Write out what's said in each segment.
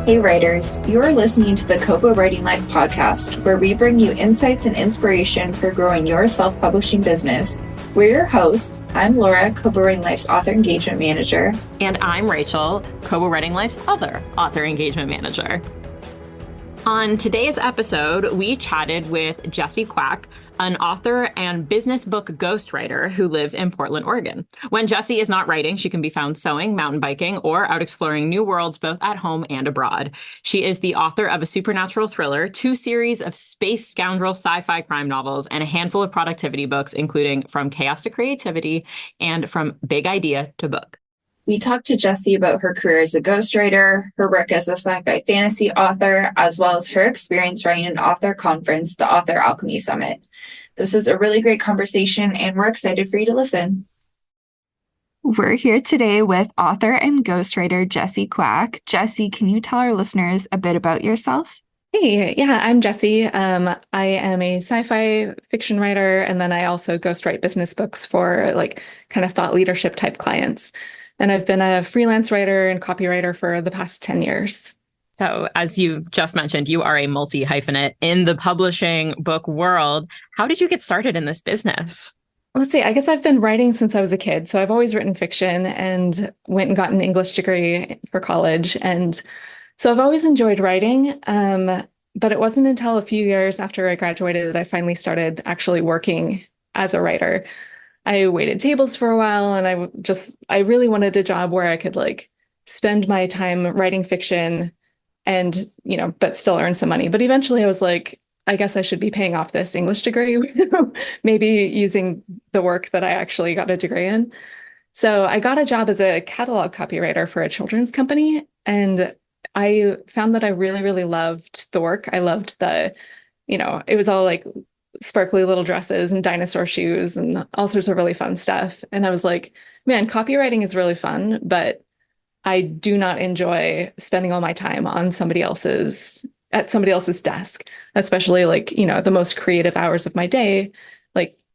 Hey writers, you are listening to the Kobo Writing Life podcast, where we bring you insights and inspiration for growing your self-publishing business. We're your hosts. I'm Laura, Kobo Writing Life's author engagement manager. And I'm Rachel, Kobo Writing Life's other author engagement manager. On today's episode, we chatted with Jessie Kwak, an author and business book ghostwriter who lives in Portland, Oregon. When Jessie is not writing, she can be found sewing, mountain biking, or out exploring new worlds both at home and abroad. She is the author of a supernatural thriller, 2 series of space scoundrel sci-fi crime novels, and a handful of productivity books, including From Chaos to Creativity and From Big Idea to Book. We talked to Jessie about her career as a ghostwriter, her work as a sci-fi fantasy author, as well as her experience running an author conference, the Author Alchemy Summit. This is a really great conversation, and we're excited for you to listen. We're here today with author and ghostwriter Jessie Kwak. Jessie, can you tell our listeners a bit about yourself? Hey, yeah, I'm Jessie. I am a sci-fi fiction writer, and then I also ghostwrite business books for kind of thought leadership type clients. And I've been a freelance writer and copywriter for the past 10 years. So as you just mentioned, you are a multi-hyphenate in the publishing book world. How did you get started in this business? Let's see, I guess I've been writing since I was a kid. So I've always written fiction and went and got an English degree for college. And so I've always enjoyed writing. But it wasn't until a few years after I graduated that I finally started actually working as a writer. I waited tables for a while, and I really wanted a job where I could spend my time writing fiction and, but still earn some money. But eventually I was like, I guess I should be paying off this English degree, maybe using the work that I actually got a degree in. So I got a job as a catalog copywriter for a children's company. And I found that I really, really loved the work. I loved it was all sparkly little dresses and dinosaur shoes and all sorts of really fun stuff. And I was like, man, copywriting is really fun, but I do not enjoy spending all my time on somebody else's desk, especially the most creative hours of my day.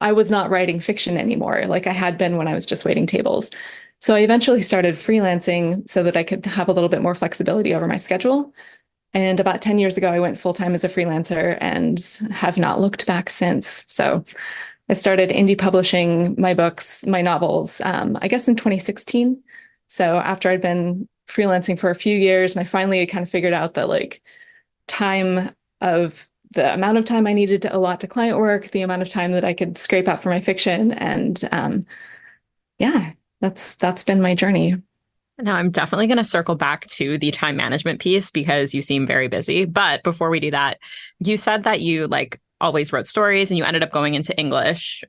I was not writing fiction anymore, like I had been when I was just waiting tables. So I eventually started freelancing so that I could have a little bit more flexibility over my schedule. And about 10 years ago, I went full-time as a freelancer and have not looked back since. So I started indie publishing my books, my novels, I guess in 2016. So after I'd been freelancing for a few years, and I finally kind of figured out that the amount of time I needed to allot to client work, the amount of time that I could scrape out for my fiction. And that's been my journey. Now, I'm definitely going to circle back to the time management piece because you seem very busy. But before we do that, you said that you always wrote stories and you ended up going into English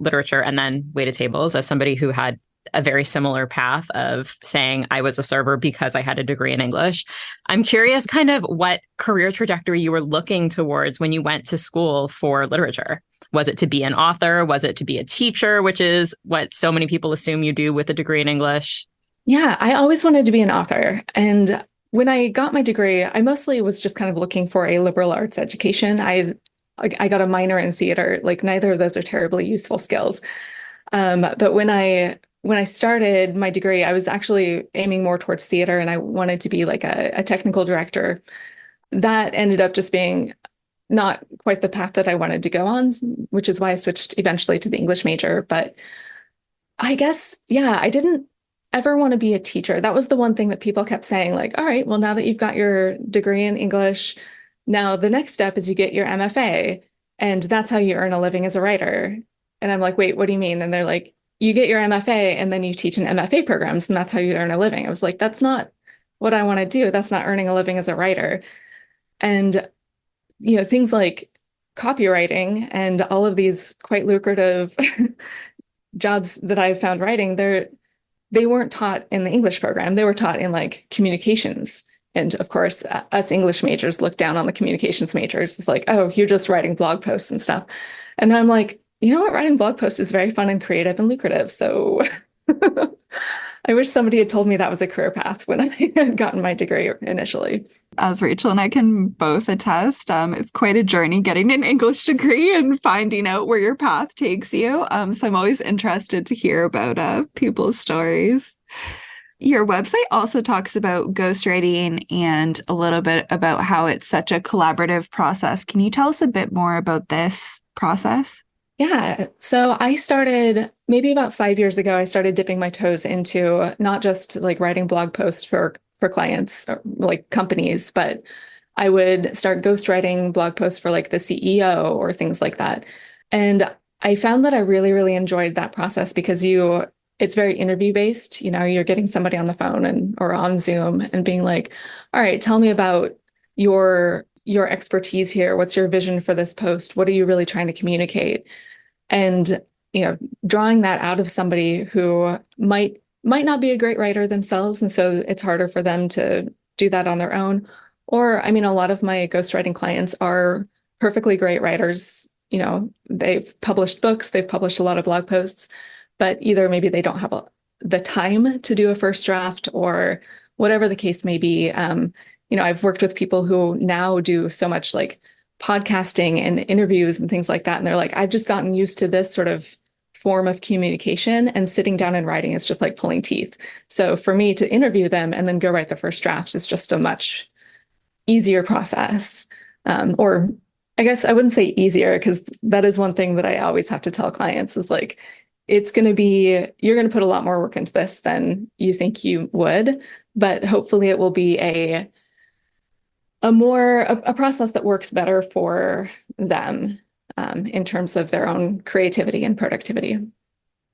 literature and then waited tables as somebody who had a very similar path of saying I was a server because I had a degree in English. I'm curious kind of what career trajectory you were looking towards when you went to school for literature. Was it to be an author? Was it to be a teacher, which is what so many people assume you do with a degree in English? Yeah, I always wanted to be an author. And when I got my degree, I mostly was just kind of looking for a liberal arts education. I got a minor in theater. Neither of those are terribly useful skills. But when I started my degree, I was actually aiming more towards theater, and I wanted to be a technical director. That ended up just being not quite the path that I wanted to go on, which is why I switched eventually to the English major. But I guess, yeah, I didn't ever want to be a teacher. That was the one thing that people kept saying, all right, well, now that you've got your degree in English, now the next step is you get your MFA, and that's how you earn a living as a writer. And I'm like, wait, what do you mean? And they're like, you get your MFA and then you teach in MFA programs, and that's how you earn a living. I was like, that's not what I want to do. That's not earning a living as a writer. And, things like copywriting and all of these quite lucrative jobs that I found writing, they weren't taught in the English program. They were taught in communications. And of course, us English majors look down on the communications majors. It's oh, you're just writing blog posts and stuff. And I'm like, you know what? Writing blog posts is very fun and creative and lucrative. So I wish somebody had told me that was a career path when I had gotten my degree initially. As Rachel and I can both attest, it's quite a journey getting an English degree and finding out where your path takes you. So I'm always interested to hear about people's stories. Your website also talks about ghostwriting and a little bit about how it's such a collaborative process. Can you tell us a bit more about this process? Yeah. So I started maybe about 5 years ago, I started dipping my toes into not just like writing blog posts for clients or like companies, but I would start ghostwriting blog posts for like the CEO or things like that. And I found that I really, really enjoyed that process because it's very interview based. You're getting somebody on the phone or on Zoom and being like, all right, tell me about your expertise here. What's your vision for this post? What are you really trying to communicate? And, drawing that out of somebody who might not be a great writer themselves. And so it's harder for them to do that on their own. Or, I mean, a lot of my ghostwriting clients are perfectly great writers. They've published books, they've published a lot of blog posts, but either maybe they don't have the time to do a first draft or whatever the case may be. I've worked with people who now do so much like podcasting and interviews and things like that. And they're like, I've just gotten used to this sort of form of communication, and sitting down and writing is just like pulling teeth. So for me to interview them and then go write the first draft is just a much easier process. Or I guess I wouldn't say easier, because that is one thing that I always have to tell clients is like, you're going to put a lot more work into this than you think you would, but hopefully it will be a process that works better for them in terms of their own creativity and productivity.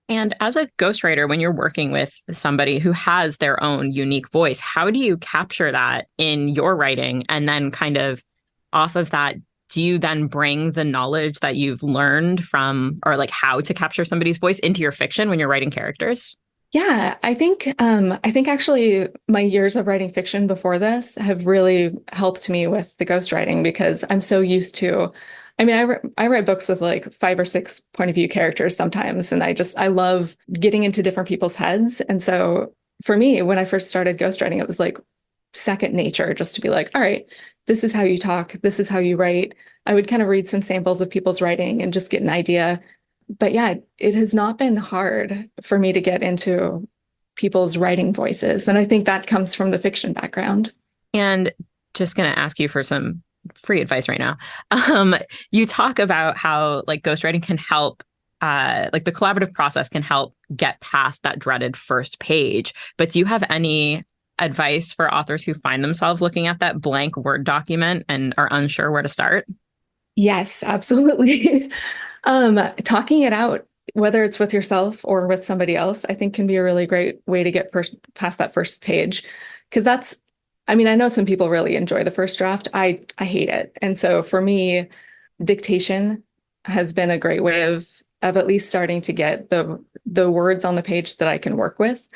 And as a ghostwriter, when you're working with somebody who has their own unique voice, how do you capture that in your writing? And then kind of off of that, do you then bring the knowledge that you've learned from, or like how to capture somebody's voice into your fiction when you're writing characters? Yeah, I think actually my years of writing fiction before this have really helped me with the ghostwriting, because I'm so used to, I mean, I write books with like 5 or 6 point of view characters sometimes, and I love getting into different people's heads. And so for me, when I first started ghostwriting, it was like second nature just to be like, all right, this is how you talk, this is how you write. I would kind of read some samples of people's writing and just get an idea. But yeah, it has not been hard for me to get into people's writing voices. And I think that comes from the fiction background. And just going to ask you for some free advice right now. You talk about how like ghostwriting can help, like the collaborative process can help get past that dreaded first page. But do you have any advice for authors who find themselves looking at that blank Word document and are unsure where to start? Yes, absolutely. Talking it out, whether it's with yourself or with somebody else, I think can be a really great way to get past that first page. Because I mean, I know some people really enjoy the first draft. I hate it. And so for me, dictation has been a great way of at least starting to get the words on the page that I can work with.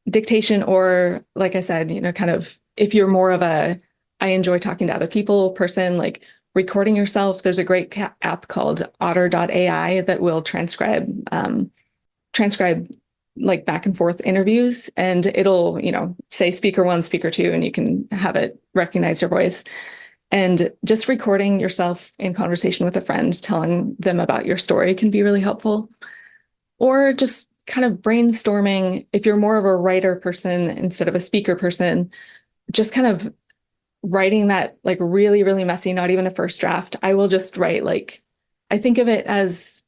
Dictation, or like I said, kind of if you're more of I enjoy talking to other people person, like recording yourself. There's a great app called otter.ai that will transcribe like back and forth interviews, and it'll, say speaker 1, speaker 2, and you can have it recognize your voice. And just recording yourself in conversation with a friend, telling them about your story can be really helpful. Or just kind of brainstorming, if you're more of a writer person instead of a speaker person, just kind of writing that like really, really messy, not even a first draft. I will just write I think of it as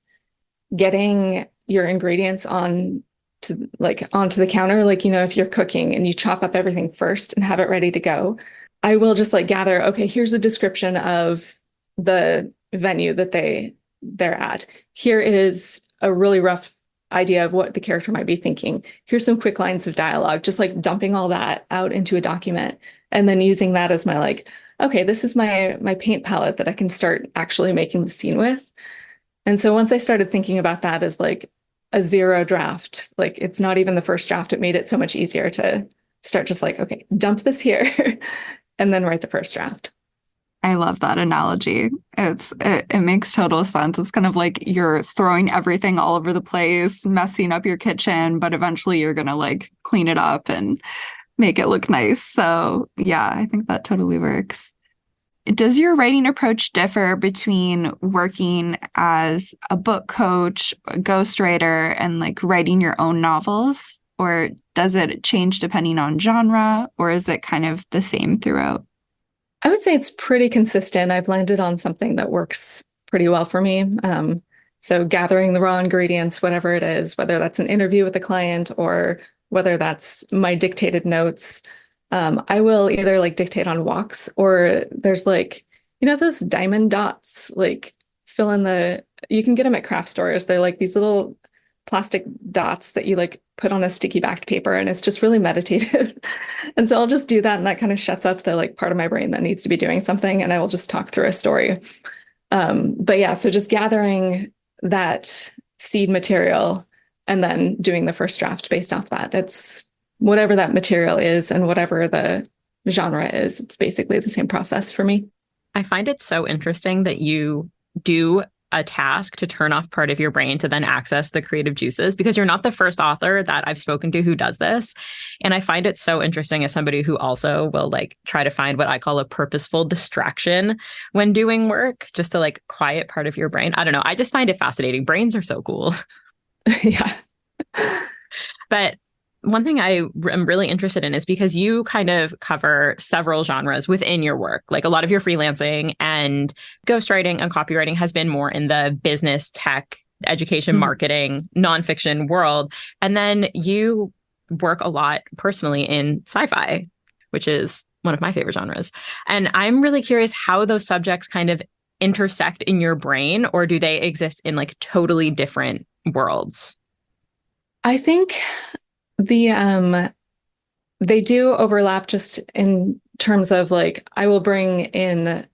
getting your ingredients onto the counter. Like, if you're cooking and you chop up everything first and have it ready to go, I will just gather, okay, here's a description of the venue that they're at. Here is a really rough idea of what the character might be thinking. Here's some quick lines of dialogue, just like dumping all that out into a document and then using that as my okay, this is my paint palette that I can start actually making the scene with. And so once I started thinking about that as like a zero draft, like it's not even the first draft, it made it so much easier to start just okay, dump this here and then write the first draft. I love that analogy. It makes total sense. It's kind of like you're throwing everything all over the place, messing up your kitchen, but eventually you're going to clean it up and make it look nice. So yeah, I think that totally works. Does your writing approach differ between working as a book coach, a ghostwriter, and writing your own novels? or does it change depending on genre, or is it kind of the same throughout? I would say it's pretty consistent. I've landed on something that works pretty well for me. So gathering the raw ingredients, whatever it is, whether that's an interview with a client or whether that's my dictated notes, I will either like dictate on walks or there's like, those diamond dots, like fill in you can get them at craft stores. They're like these little plastic dots that you like put on a sticky backed paper and it's just really meditative. And so I'll just do that and that kind of shuts up the like part of my brain that needs to be doing something and I will just talk through a story. But yeah, so just gathering that seed material and then doing the first draft based off that. It's whatever that material is and whatever the genre is, it's basically the same process for me. I find it so interesting that you do a task to turn off part of your brain to then access the creative juices, because you're not the first author that I've spoken to who does this. And I find it so interesting as somebody who also will like try to find what I call a purposeful distraction when doing work, just to like quiet part of your brain. I don't know. I just find it fascinating. Brains are so cool. Yeah. But one thing I am really interested in is because you kind of cover several genres within your work. Like a lot of your freelancing and ghostwriting and copywriting has been more in the business, tech, education, marketing, nonfiction world. And then you work a lot personally in sci-fi, which is one of my favorite genres. And I'm really curious how those subjects kind of intersect in your brain, or do they exist in like totally different worlds? I think they do overlap just in terms of like I will bring in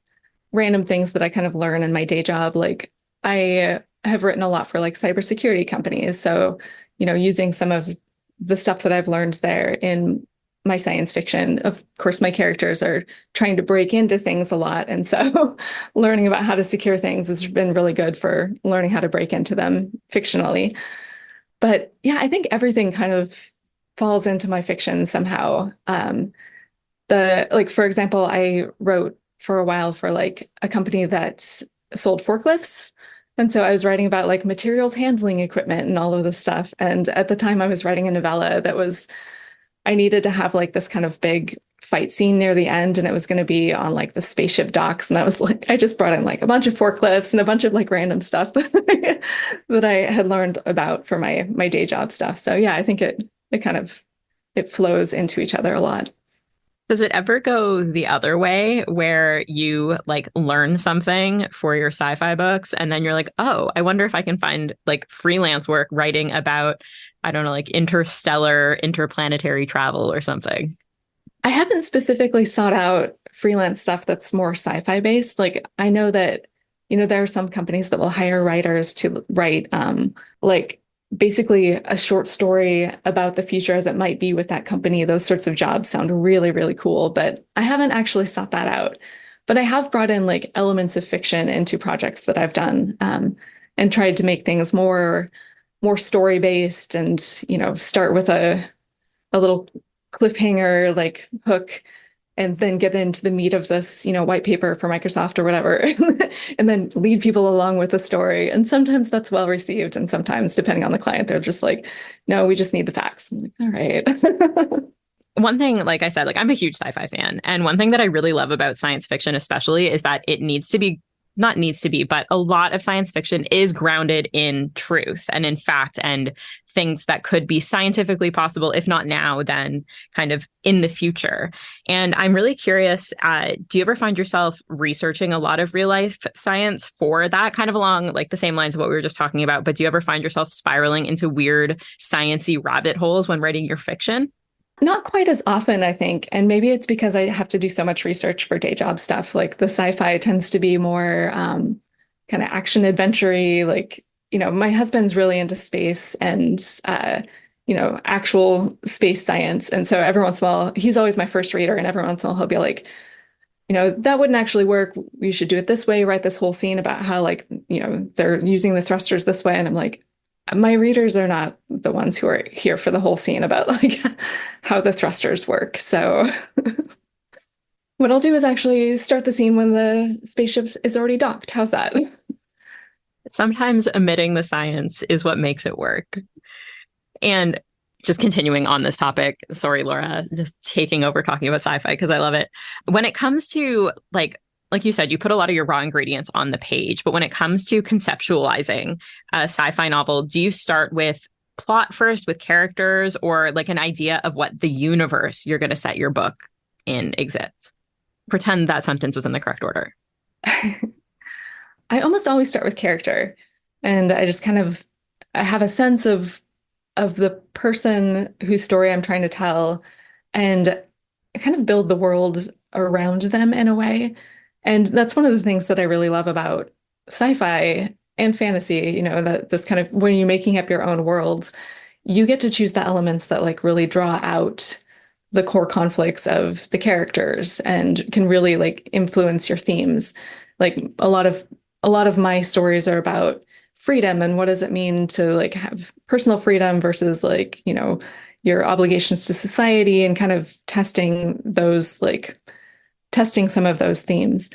random things that I kind of learn in my day job. Like I have written a lot for like cybersecurity companies. So, using some of the stuff that I've learned there in my science fiction. Of course, my characters are trying to break into things a lot. And so learning about how to secure things has been really good for learning how to break into them fictionally. But yeah, I think everything kind of falls into my fiction somehow. For example, I wrote for a while for like a company that sold forklifts. And so I was writing about like materials handling equipment and all of this stuff. And at the time I was writing a novella I needed to have like this kind of big fight scene near the end, and it was going to be on like the spaceship docks. And I was like, I just brought in like a bunch of forklifts and a bunch of like random stuff that I had learned about for my day job stuff. So yeah, I think it flows into each other a lot. Does it ever go the other way where you like learn something for your sci-fi books and then you're like, oh, I wonder if I can find like freelance work writing about, I don't know, like interstellar, interplanetary travel or something? I haven't specifically sought out freelance stuff that's more sci-fi based. Like I know that, there are some companies that will hire writers to write like basically a short story about the future as it might be with that company. Those sorts of jobs sound really, really cool, but I haven't actually sought that out. But I have brought in like elements of fiction into projects that I've done, and tried to make things more story based and, start with a little cliffhanger like hook and then get into the meat of this, white paper for Microsoft or whatever, and then lead people along with the story. And sometimes that's well received. And sometimes, depending on the client, they're just like, no, we just need the facts. I'm like, all right. One thing, like I said, like I'm a huge sci-fi fan. And one thing that I really love about science fiction, especially, is that it needs to be, not needs to be, but a lot of science fiction is grounded in truth and in fact and things that could be scientifically possible, if not now, then kind of in the future. And I'm really curious, do you ever find yourself researching a lot of real life science for that, kind of along like the same lines of what we were just talking about? But do you ever find yourself spiraling into weird sciencey rabbit holes when writing your fiction? Not quite as often, I think. And maybe it's because I have to do so much research for day job stuff. Like the sci-fi tends to be more kind of action adventure-y. Like, my husband's really into space and, actual space science. And so every once in a while, he's always my first reader. And every once in a while, he'll be like, that wouldn't actually work. You should do it this way, write this whole scene about how like, they're using the thrusters this way. And I'm like, my readers are not the ones who are here for the whole scene about like how the thrusters work. So what I'll do is actually start the scene when the spaceship is already docked. How's that? Sometimes omitting the science is what makes it work. And just continuing on this topic, sorry, Laura, just taking over talking about sci-fi because I love it. When it comes to like you said, you put a lot of your raw ingredients on the page, but when it comes to conceptualizing a sci-fi novel, do you start with plot first, with characters, or like an idea of what the universe you're going to set your book in exists? Pretend that sentence was in the correct order. I almost always start with character, and I just kind of I have a sense of the person whose story I'm trying to tell, and I kind of build the world around them in a way. And that's one of the things that I really love about sci-fi and fantasy, that this kind of when you're making up your own worlds, you get to choose the elements that like really draw out the core conflicts of the characters and can really like influence your themes. Like a lot of my stories are about freedom and what does it mean to like have personal freedom versus like, your obligations to society, and kind of testing some of those themes.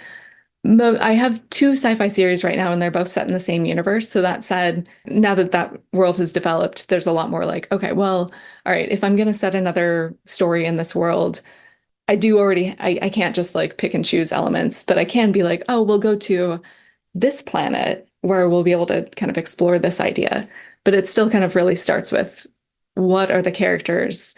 I have two sci-fi series right now, and they're both set in the same universe. So that said, now that that world has developed, there's a lot more like, okay, well, all right, if I'm going to set another story in this world, I can't just like pick and choose elements, but I can be like, oh, we'll go to this planet where we'll be able to kind of explore this idea. But it still kind of really starts with what are the characters?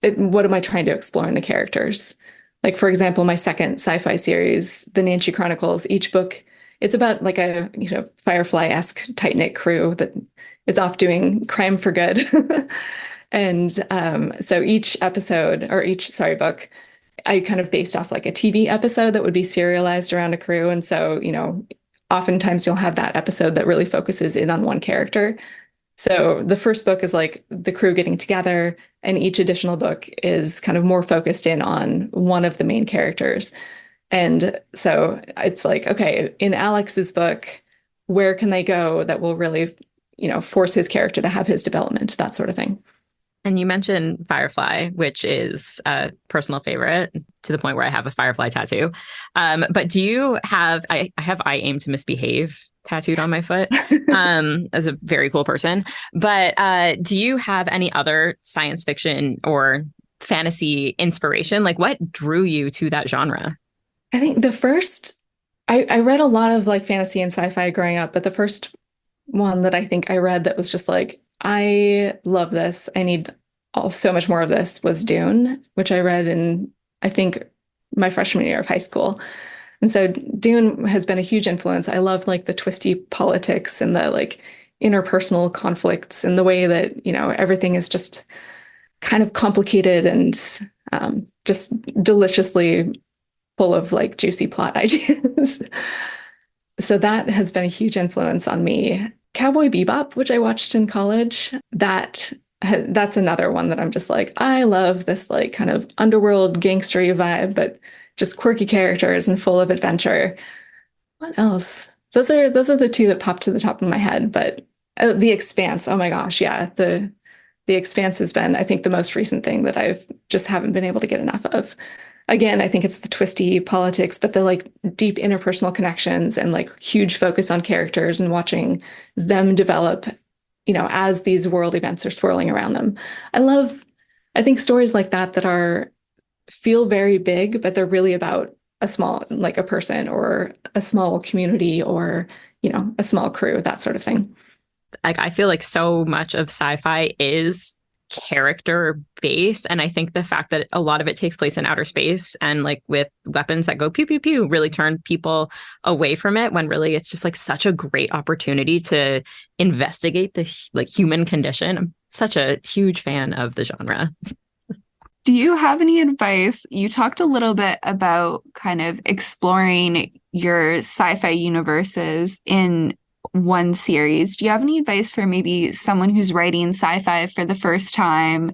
What am I trying to explore in the characters? Like, for example, my second sci-fi series, the Nanshe Chronicles, each book, it's about like a, Firefly-esque tight-knit crew that is off doing crime for good. And so each episode or book, I kind of based off like a TV episode that would be serialized around a crew. And so, oftentimes you'll have that episode that really focuses in on one character. So the first book is like the crew getting together, and each additional book is kind of more focused in on one of the main characters. And so it's like, okay, in Alex's book, where can they go that will really, force his character to have his development, that sort of thing. And you mentioned Firefly, which is a personal favorite to the point where I have a Firefly tattoo. But do you have, I have I aim to misbehave tattooed on my foot as a very cool person. But do you have any other science fiction or fantasy inspiration? Like what drew you to that genre? I think I read a lot of like fantasy and sci-fi growing up, but the first one that I think I read that was just like, I love this, I need so much more of this, was Dune, which I read in, I think, my freshman year of high school. And so Dune has been a huge influence. I love like the twisty politics and the like interpersonal conflicts and the way that, everything is just kind of complicated and just deliciously full of like juicy plot ideas. So that has been a huge influence on me. Cowboy Bebop, which I watched in college, that's another one that I'm just like, I love this like kind of underworld gangstery vibe, but just quirky characters and full of adventure. What else? Those are the two that pop to the top of my head. But The Expanse, oh my gosh, yeah, the Expanse has been, I think, the most recent thing that I've just haven't been able to get enough of. Again, I think it's the twisty politics, but the like deep interpersonal connections and like huge focus on characters and watching them develop, as these world events are swirling around them. I think stories like that feel very big, but they're really about like a person or a small community or, a small crew, that sort of thing. Like I feel like so much of sci-fi is character based, and I think the fact that a lot of it takes place in outer space and like with weapons that go pew pew pew really turn people away from it, when really it's just like such a great opportunity to investigate the like human condition. I'm such a huge fan of the genre. Do you have any advice? You talked a little bit about kind of exploring your sci-fi universes in one series. Do you have any advice for maybe someone who's writing sci-fi for the first time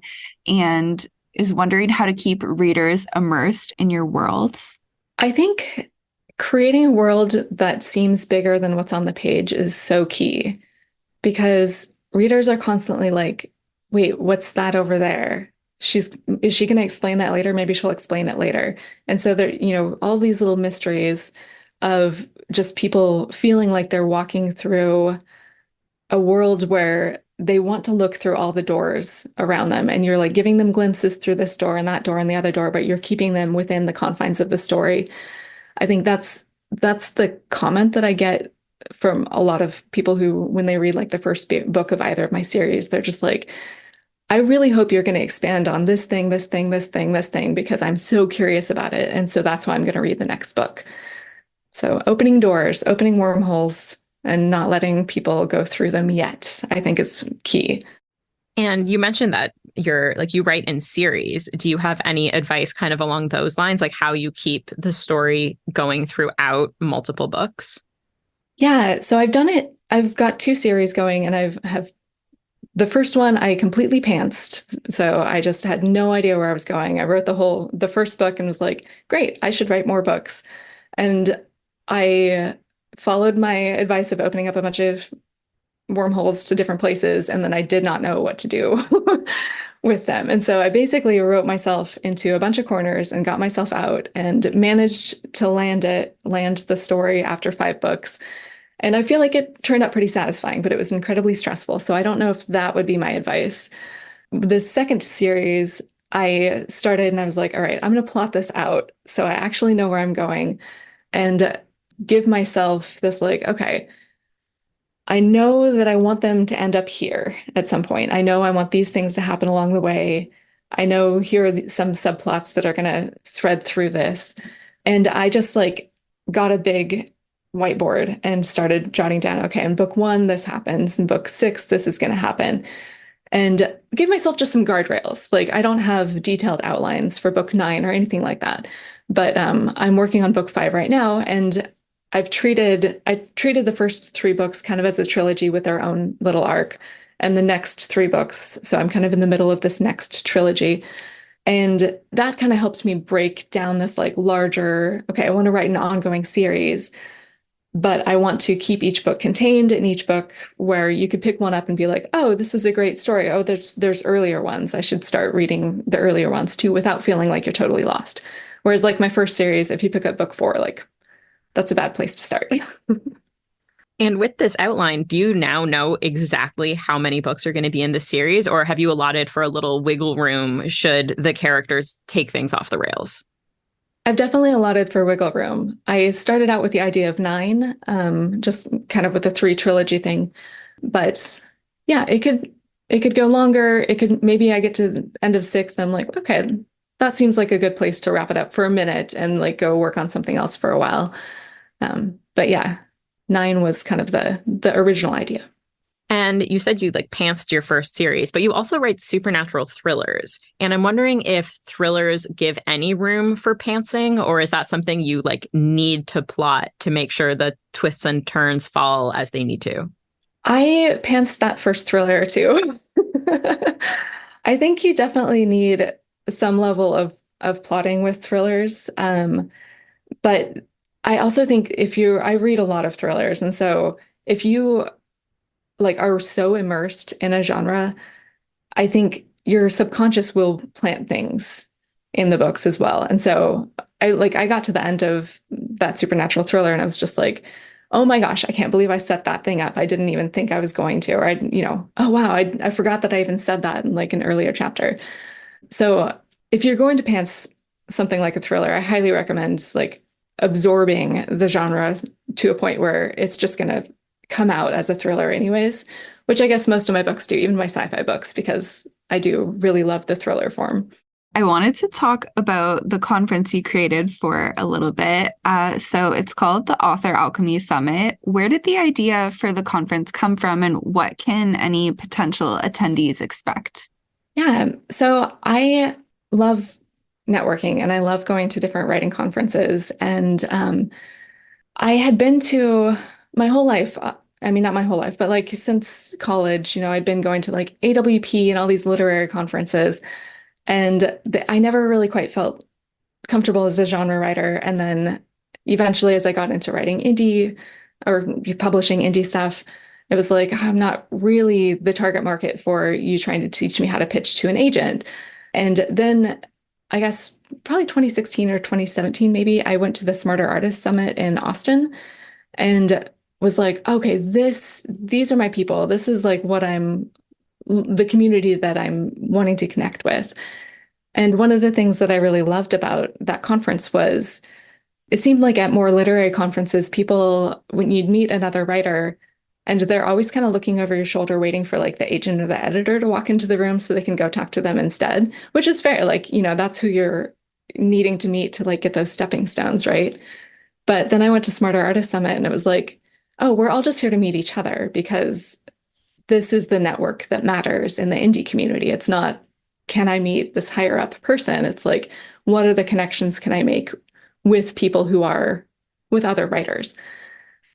and is wondering how to keep readers immersed in your worlds? I think creating a world that seems bigger than what's on the page is so key, because readers are constantly like, wait, what's that over there? Is she going to explain that later? Maybe she'll explain it later. And so there, all these little mysteries of just people feeling like they're walking through a world where they want to look through all the doors around them, and you're like giving them glimpses through this door and that door and the other door, but you're keeping them within the confines of the story. I think that's the comment that I get from a lot of people who, when they read like the first book of either of my series, they're just like, I really hope you're going to expand on this thing, this thing, this thing, this thing, because I'm so curious about it. And so that's why I'm going to read the next book. So opening doors, opening wormholes, and not letting people go through them yet, I think is key. And you mentioned that you write in series. Do you have any advice kind of along those lines, like how you keep the story going throughout multiple books? Yeah, so I've done it. I've got 2 series going, and have the first one I completely pantsed. So I just had no idea where I was going. I wrote the first book and was like, great, I should write more books. And I followed my advice of opening up a bunch of wormholes to different places, and then I did not know what to do with them. And so I basically wrote myself into a bunch of corners and got myself out and managed to land the story after 5 books. And I feel like it turned out pretty satisfying, but it was incredibly stressful. So I don't know if that would be my advice. The second series, I started and I was like, all right, I'm going to plot this out so I actually know where I'm going and give myself this like, okay, I know that I want them to end up here at some point. I know I want these things to happen along the way. I know here are some subplots that are going to thread through this. And I just like got a big whiteboard and started jotting down, okay, in book 1, this happens. In book 6, this is going to happen. And give myself just some guardrails. Like I don't have detailed outlines for book 9 or anything like that. But I'm working on book 5 right now, and I treated the first 3 books kind of as a trilogy with their own little arc, and the next 3 books. So I'm kind of in the middle of this next trilogy. And that kind of helps me break down this like larger, okay, I want to write an ongoing series, but I want to keep each book contained in each book where you could pick one up and be like, oh, this is a great story. Oh, there's earlier ones. I should start reading the earlier ones too without feeling like you're totally lost. Whereas like my first series, if you pick up book 4, like that's a bad place to start. And with this outline, do you now know exactly how many books are going to be in the series, or have you allotted for a little wiggle room should the characters take things off the rails? I've definitely allotted for wiggle room. I started out with the idea of 9, just kind of with the 3 trilogy thing. But yeah, it could go longer. It could, maybe I get to the end of 6 and I'm like, okay, that seems like a good place to wrap it up for a minute and like go work on something else for a while. But yeah, 9 was kind of the original idea. And you said you like pantsed your first series, but you also write supernatural thrillers. And I'm wondering if thrillers give any room for pantsing, or is that something you like need to plot to make sure the twists and turns fall as they need to? I pantsed that first thriller too. I think you definitely need some level of plotting with thrillers. But I also think I read a lot of thrillers, and so if you like are so immersed in a genre, I think your subconscious will plant things in the books as well. And so I got to the end of that supernatural thriller and I was just like, oh my gosh, I can't believe I set that thing up. I didn't even think I was going to, or oh wow, I forgot that I even said that in like an earlier chapter. So if you're going to pants something like a thriller, I highly recommend like absorbing the genre to a point where it's just going to come out as a thriller anyways, which I guess most of my books do, even my sci-fi books, because I do really love the thriller form. I wanted to talk about the conference you created for a little bit. So it's called the Author Alchemy Summit. Where did the idea for the conference come from, and what can any potential attendees expect? Yeah, so I love networking and I love going to different writing conferences. And I had been to my whole life. I mean, not my whole life, but like since college, I'd been going to like AWP and all these literary conferences. And I never really quite felt comfortable as a genre writer. And then eventually, as I got into writing indie or publishing indie stuff, it was like, I'm not really the target market for you trying to teach me how to pitch to an agent. And then I guess probably 2016 or 2017, maybe, I went to the Smarter Artist Summit in Austin and was like, okay, these are my people. This is like what I'm the community that I'm wanting to connect with. And one of the things that I really loved about that conference was it seemed like at more literary conferences, people, when you'd meet another writer, and they're always kind of looking over your shoulder, waiting for like the agent or the editor to walk into the room so they can go talk to them instead, which is fair. Like, that's who you're needing to meet to like get those stepping stones, right? But then I went to Smarter Artist Summit and it was like, oh, we're all just here to meet each other because this is the network that matters in the indie community. It's not, can I meet this higher up person? It's like, what are the connections can I make with people who are with other writers?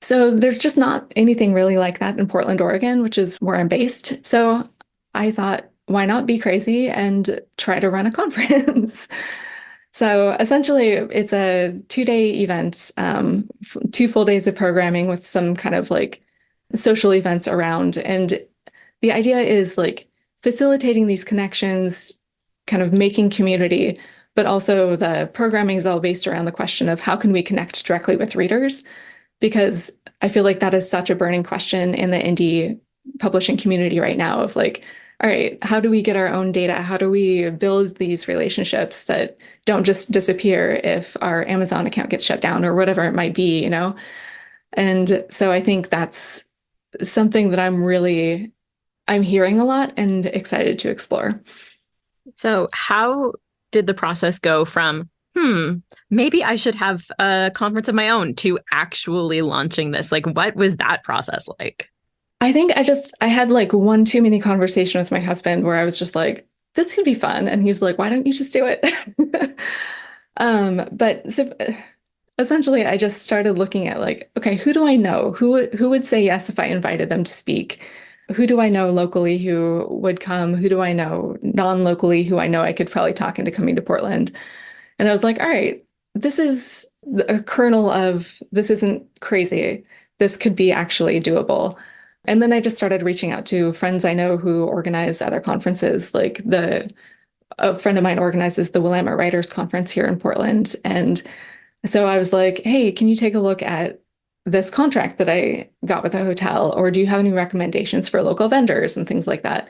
So there's just not anything really like that in Portland, Oregon, which is where I'm based. So I thought, why not be crazy and try to run a conference? So essentially, it's a 2-day event, 2 full days of programming with some kind of like social events around. And the idea is like facilitating these connections, kind of making community, but also the programming is all based around the question of how can we connect directly with readers? Because I feel like that is such a burning question in the indie publishing community right now of like, all right, how do we get our own data? How do we build these relationships that don't just disappear if our Amazon account gets shut down or whatever it might be, And so I think that's something that I'm hearing a lot and excited to explore. So how did the process go from, maybe I should have a conference of my own to actually launching this? Like, what was that process like? I think I had like one too many conversation with my husband where I was just like, this could be fun. And he was like, why don't you just do it? But so essentially I just started looking at like, okay, who do I know? Who would say yes if I invited them to speak? Who do I know locally who would come? Who do I know non-locally who I know I could probably talk into coming to Portland? And I was like, all right, this is a kernel of this isn't crazy. This could be actually doable. And then I just started reaching out to friends I know who organize other conferences. Like a friend of mine organizes the Willamette Writers Conference here in Portland. And so I was like, hey, can you take a look at this contract that I got with a hotel? Or do you have any recommendations for local vendors and things like that?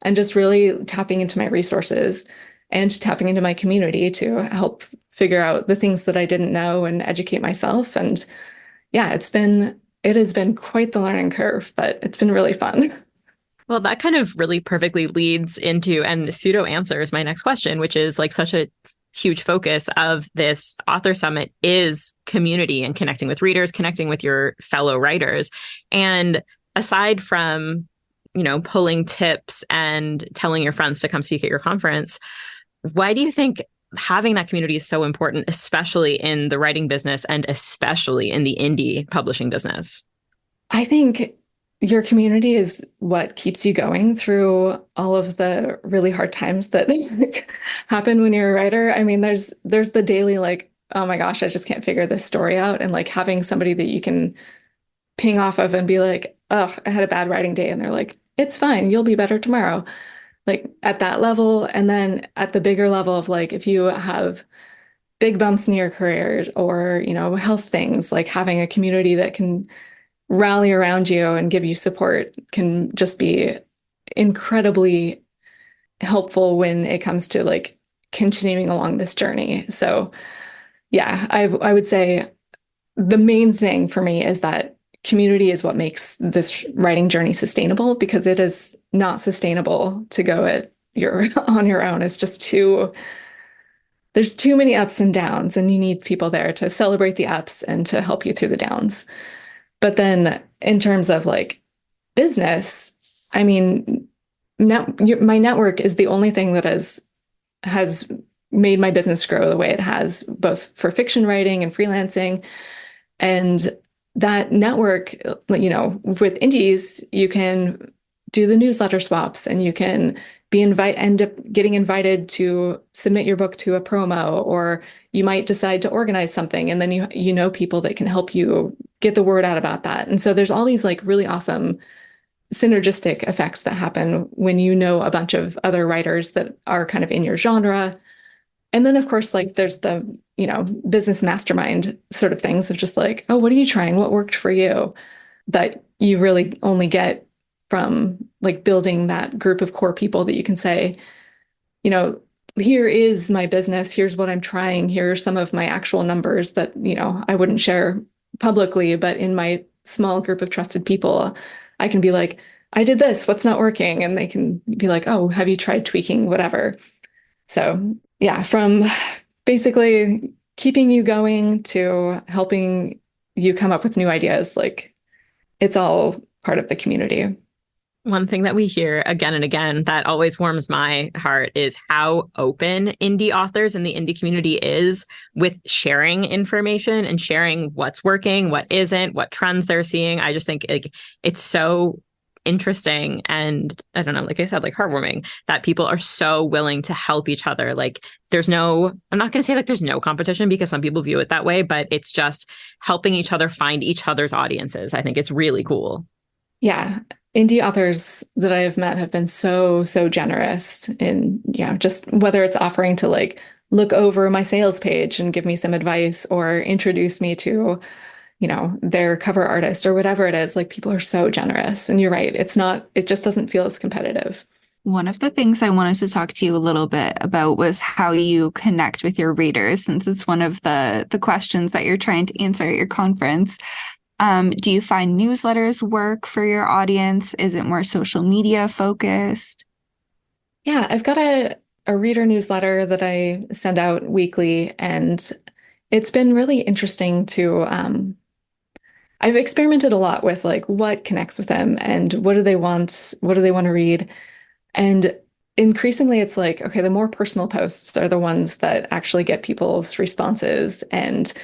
And just really tapping into my resources and tapping into my community to help figure out the things that I didn't know and educate myself. And yeah, it has been quite the learning curve, but it's been really fun. Well, that kind of really perfectly leads into and pseudo answers my next question, which is like such a huge focus of this author summit is community and connecting with readers, connecting with your fellow writers. And aside from, pulling tips and telling your friends to come speak at your conference, why do you think having that community is so important, especially in the writing business and especially in the indie publishing business? I think your community is what keeps you going through all of the really hard times that happen when you're a writer. I mean, there's the daily like, oh my gosh, I just can't figure this story out. And like having somebody that you can ping off of and be like, oh, I had a bad writing day. And they're like, it's fine. You'll be better tomorrow. Like at that level. And then at the bigger level of like, if you have big bumps in your career or, health things, like having a community that can rally around you and give you support can just be incredibly helpful when it comes to like continuing along this journey. So yeah, I would say the main thing for me is that community is what makes this writing journey sustainable, because it is not sustainable to go on your own. It's just there's too many ups and downs, and you need people there to celebrate the ups and to help you through the downs. But then in terms of like business, I mean, my network is the only thing that has made my business grow the way it has, both for fiction writing and freelancing. And that network, with indies, you can do the newsletter swaps and you can end up getting invited to submit your book to a promo, or you might decide to organize something and then you know people that can help you get the word out about that. And so there's all these like really awesome synergistic effects that happen when you know a bunch of other writers that are kind of in your genre. And then of course, like there's the, business mastermind sort of things of just like, oh, what are you trying? What worked for you? That you really only get from like building that group of core people that you can say, you know, here is my business, here's what I'm trying, here are some of my actual numbers that, you know, I wouldn't share publicly, but in my small group of trusted people, I can be like, I did this, what's not working? And they can be like, oh, have you tried tweaking whatever? So yeah, from basically keeping you going to helping you come up with new ideas, like it's all part of the community. One thing that we hear again and again that always warms my heart is how open indie authors and the indie community is with sharing information and sharing what's working, what isn't, what trends they're seeing. I just think like it's so interesting and I don't know, like I said, like heartwarming that people are so willing to help each other. Like there's no, I'm not going to say like there's no competition because some people view it that way, but it's just helping each other find each other's audiences. I think it's really cool. Yeah. Indie authors that I have met have been so, so generous in, yeah, just whether it's offering to like look over my sales page and give me some advice or introduce me to, you know, their cover artist or whatever it is. Like people are so generous. And you're right. It's not, it just doesn't feel as competitive. One of the things I wanted to talk to you a little bit about was how you connect with your readers, since it's one of the questions that you're trying to answer at your conference. Do you find newsletters work for your audience? Is it more social media focused? Yeah, I've got a reader newsletter that I send out weekly, and it's been really interesting to I've experimented a lot with like what connects with them and what do they want, what do they want to read? And increasingly it's like, okay, the more personal posts are the ones that actually get people's responses and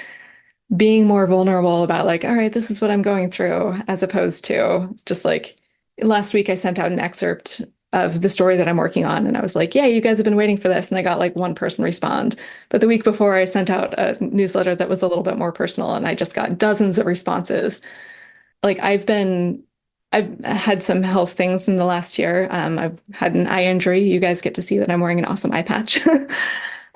being more vulnerable about like, all right, this is what I'm going through, as opposed to just like last week I sent out an excerpt of the story that I'm working on. And I was like, yeah, you guys have been waiting for this. And I got like one person respond. But the week before I sent out a newsletter that was a little bit more personal and I just got dozens of responses. Like I've had some health things in the last year. I've had an eye injury. You guys get to see that I'm wearing an awesome eye patch.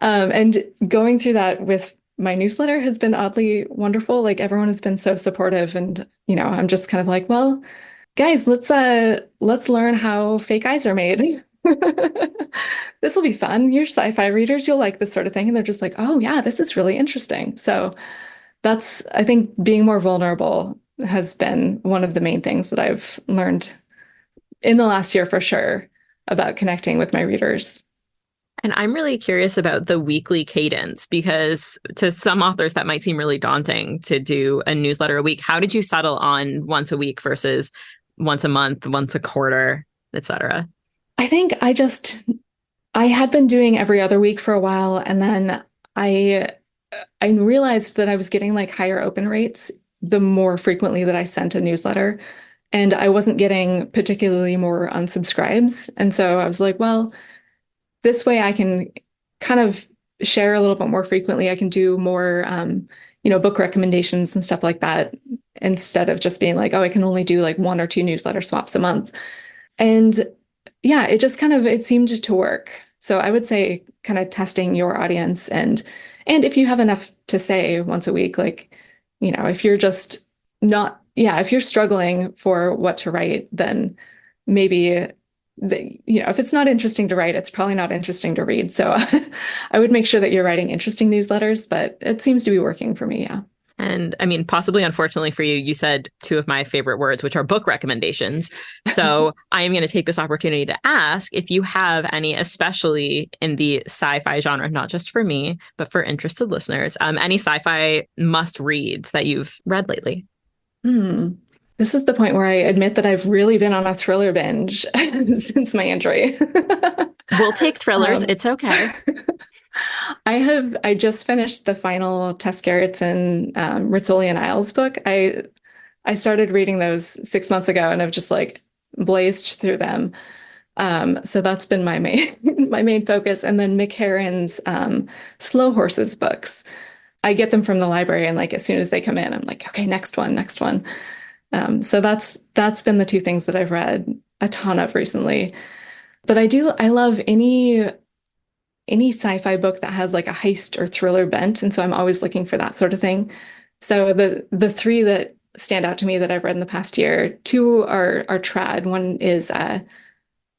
And going through that with my newsletter has been oddly wonderful. Like everyone has been so supportive and, you know, I'm just kind of like, well, guys, let's learn how fake eyes are made. This will be fun. You're sci-fi readers, you'll like this sort of thing. And they're just like, oh yeah, this is really interesting. So that's, I think being more vulnerable has been one of the main things that I've learned in the last year for sure about connecting with my readers. And I'm really curious about the weekly cadence because to some authors that might seem really daunting to do a newsletter a week. How did you settle on once a week versus once a month, once a quarter, etc.? I think I had been doing every other week for a while, and then I realized that I was getting like higher open rates the more frequently that I sent a newsletter, and I wasn't getting particularly more unsubscribes. And so I was like, well, this way I can kind of share a little bit more frequently. I can do more, book recommendations and stuff like that instead of just being like, oh, I can only do like one or two newsletter swaps a month. And yeah, it just kind of, it seemed to work. So I would say kind of testing your audience and if you have enough to say once a week, like, you know, if you're just not, yeah, if you're struggling for what to write, then maybe if it's not interesting to write, it's probably not interesting to read. So I would make sure that you're writing interesting newsletters, but it seems to be working for me. Yeah. And I mean, possibly unfortunately for you, you said two of my favorite words, which are book recommendations. So I am going to take this opportunity to ask if you have any, especially in the sci-fi genre, not just for me, but for interested listeners, any sci-fi must reads that you've read lately. This is the point where I admit that I've really been on a thriller binge since my injury. We'll take thrillers. It's okay. I just finished the final Tess Gerritsen Rizzoli and Isles book. I started reading those 6 months ago and I've just like blazed through them. So that's been my main focus. And then Mick Herron's Slow Horses books. I get them from the library and like as soon as they come in, I'm like, okay, next one. So that's been the two things that I've read a ton of recently. But I love any sci-fi book that has like a heist or thriller bent. And so I'm always looking for that sort of thing. So the three that stand out to me that I've read in the past year. Two are trad. One is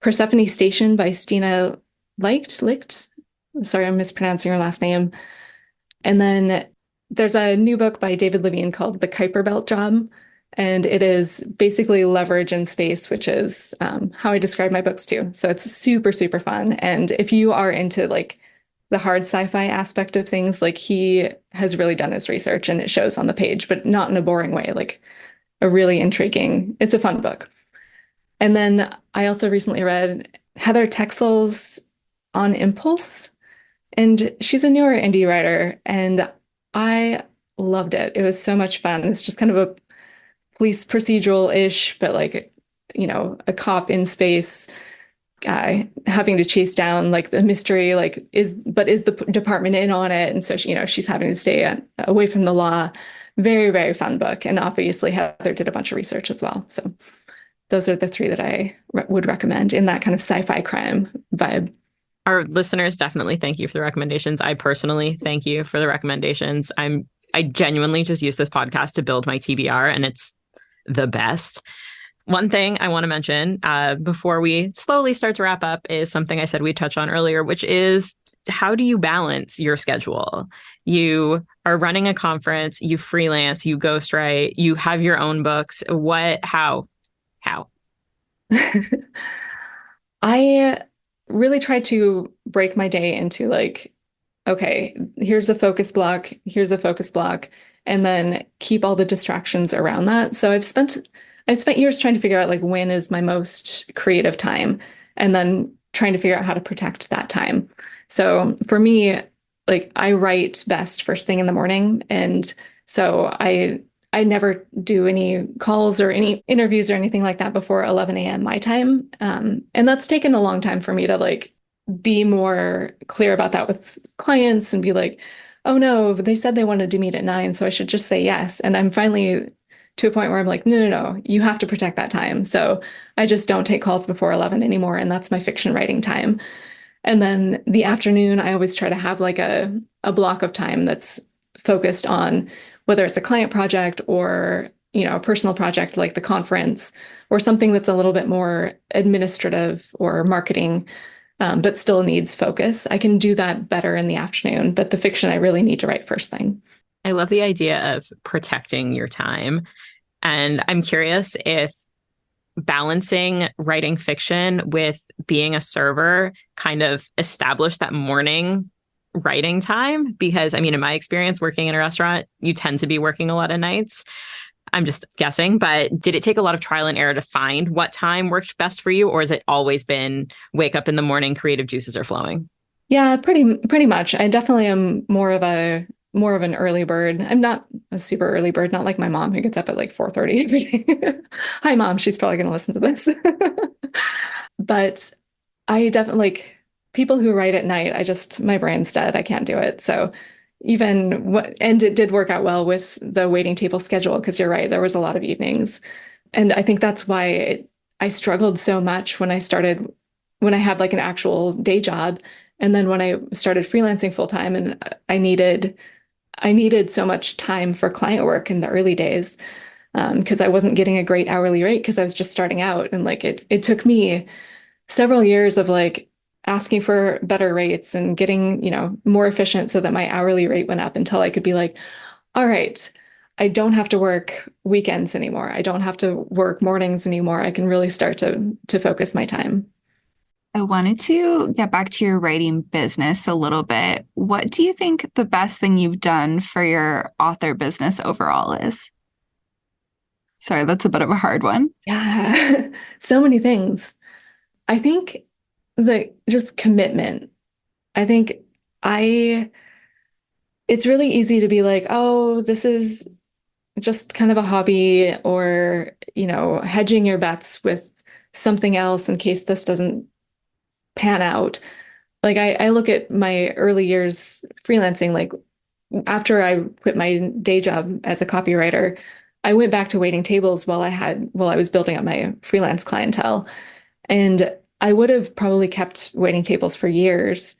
Persephone Station by Stina Licht. Sorry, I'm mispronouncing her last name. And then there's a new book by David Levine called The Kuiper Belt Job. And it is basically leverage in space, which is how I describe my books too. So it's super, super fun. And if you are into like the hard sci-fi aspect of things, like he has really done his research and it shows on the page, but not in a boring way, like a really intriguing, it's a fun book. And then I also recently read Heather Texel's On Impulse, and she's a newer indie writer, and I loved it. It was so much fun. It's just kind of a police procedural-ish, but like, a cop in space guy having to chase down like the mystery, like is the department in on it? And so, she's having to stay away from the law. Very, very fun book. And obviously Heather did a bunch of research as well. So those are the three that I would recommend in that kind of sci-fi crime vibe. Our listeners definitely thank you for the recommendations. I personally thank you for the recommendations. I genuinely just use this podcast to build my TBR, and it's the best. One thing I want to mention before we slowly start to wrap up is something I said we'd touch on earlier, which is how do you balance your schedule? You are running a conference, you freelance, you ghostwrite, you have your own books. How? I really try to break my day into like, okay, here's a focus block, and then keep all the distractions around that. So I've spent years trying to figure out like when is my most creative time, and then trying to figure out how to protect that time. So for me, like I write best first thing in the morning, and so I never do any calls or any interviews or anything like that before 11 a.m. my time. And that's taken a long time for me to like be more clear about that with clients and be like, oh no, they said they wanted to meet at 9, so I should just say yes. And I'm finally to a point where I'm like, no, you have to protect that time. So I just don't take calls before 11 anymore. And that's my fiction writing time. And then the afternoon, I always try to have like a block of time that's focused on whether it's a client project or, a personal project like the conference or something that's a little bit more administrative or marketing, but still needs focus. I can do that better in the afternoon, but the fiction I really need to write first thing. I love the idea of protecting your time. And I'm curious if balancing writing fiction with being a server kind of established that morning writing time, because in my experience working in a restaurant, you tend to be working a lot of nights. I'm just guessing, but did it take a lot of trial and error to find what time worked best for you? Or has it always been wake up in the morning, creative juices are flowing? Yeah, pretty much. I definitely am more of an early bird. I'm not a super early bird, not like my mom who gets up at like 4:30 every day. Hi, mom. She's probably going to listen to this. But I definitely like people who write at night. My brain's dead. I can't do it. So and it did work out well with the waiting table schedule because you're right. There was a lot of evenings. And I think that's why I struggled so much when I had like an actual day job. And then when I started freelancing full time, and I needed so much time for client work in the early days because I wasn't getting a great hourly rate because I was just starting out. And like it took me several years of like asking for better rates and getting, more efficient so that my hourly rate went up until I could be like, all right, I don't have to work weekends anymore. I don't have to work mornings anymore. I can really start to focus my time. I wanted to get back to your writing business a little bit. What do you think the best thing you've done for your author business overall is? Sorry, that's a bit of a hard one. Yeah, so many things. I think just commitment. I think it's really easy to be like, oh, this is just kind of a hobby or, hedging your bets with something else in case this doesn't pan out. Like I look at my early years freelancing, like after I quit my day job as a copywriter, I went back to waiting tables while I was building up my freelance clientele. And I would have probably kept waiting tables for years,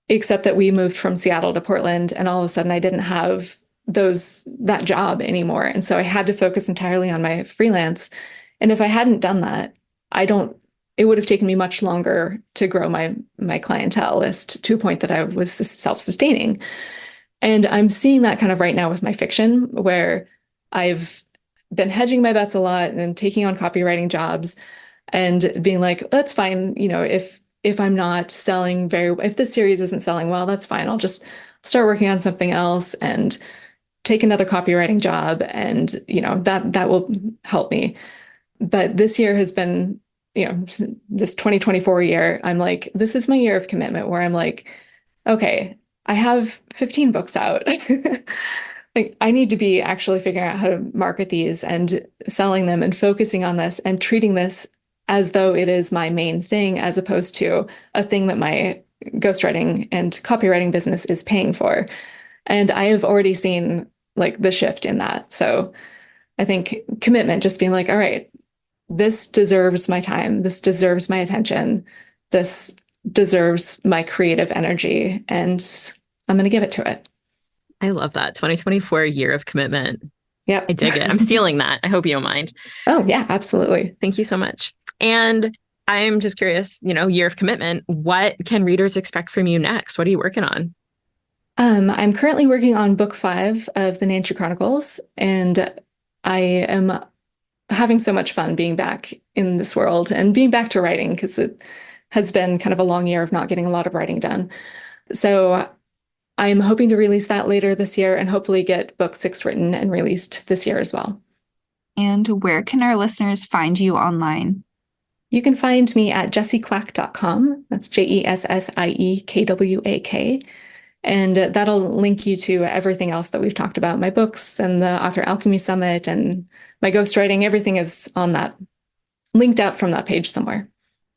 except that we moved from Seattle to Portland, and all of a sudden I didn't have that job anymore. And so I had to focus entirely on my freelance. And if I hadn't done that, it would have taken me much longer to grow my clientele list to a point that I was self-sustaining. And I'm seeing that kind of right now with my fiction, where I've been hedging my bets a lot and taking on copywriting jobs and being like, that's fine. If I'm not selling if this series isn't selling well, that's fine. I'll just start working on something else and take another copywriting job. And, that will help me. But this year has been, this 2024 year, I'm like, this is my year of commitment where I'm like, okay, I have 15 books out. Like, I need to be actually figuring out how to market these and selling them and focusing on this and treating this as though it is my main thing, as opposed to a thing that my ghostwriting and copywriting business is paying for. And I have already seen like the shift in that. So I think commitment, just being like, all right, this deserves my time. This deserves my attention. This deserves my creative energy. And I'm going to give it to it. I love that. 2024 year of commitment. Yep. I dig it. I'm stealing that. I hope you don't mind. Oh, yeah, absolutely. Thank you so much. And I'm just curious, year of commitment, what can readers expect from you next? What are you working on? I'm currently working on book 5 of the Nanshe Chronicles, and I am having so much fun being back in this world and being back to writing, because it has been kind of a long year of not getting a lot of writing done. So I'm hoping to release that later this year and hopefully get book 6 written and released this year as well. And where can our listeners find you online? You can find me at jessiekwak.com. That's JESSIEKWAK. And that'll link you to everything else that we've talked about, my books and the Author Alchemy Summit and my ghostwriting. Everything is on that, linked out from that page somewhere.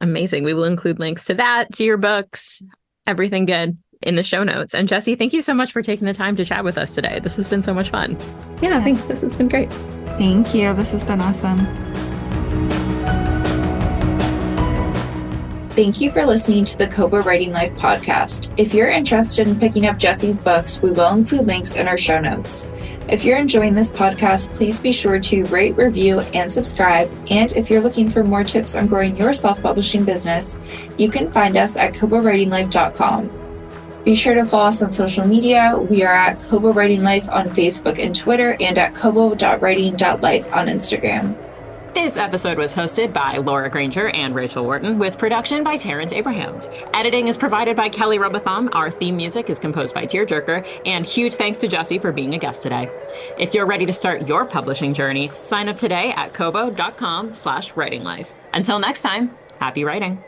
Amazing. We will include links to that, to your books, everything good in the show notes. And Jessie, thank you so much for taking the time to chat with us today. This has been so much fun. Yeah, thanks. This has been great. Thank you. This has been awesome. Thank you for listening to the Kobo Writing Life podcast. If you're interested in picking up Jessie's books, we will include links in our show notes. If you're enjoying this podcast, please be sure to rate, review, and subscribe. And if you're looking for more tips on growing your self-publishing business, you can find us at kobowritinglife.com. Be sure to follow us on social media. We are at Kobo Writing Life on Facebook and Twitter, and at kobo.writing.life on Instagram. This episode was hosted by Laura Granger and Rachel Wharton, with production by Terrence Abrahams. Editing is provided by Kelly Robotham. Our theme music is composed by Tearjerker, and huge thanks to Jessie for being a guest today. If you're ready to start your publishing journey, sign up today at kobo.com/writinglife. Until next time, happy writing.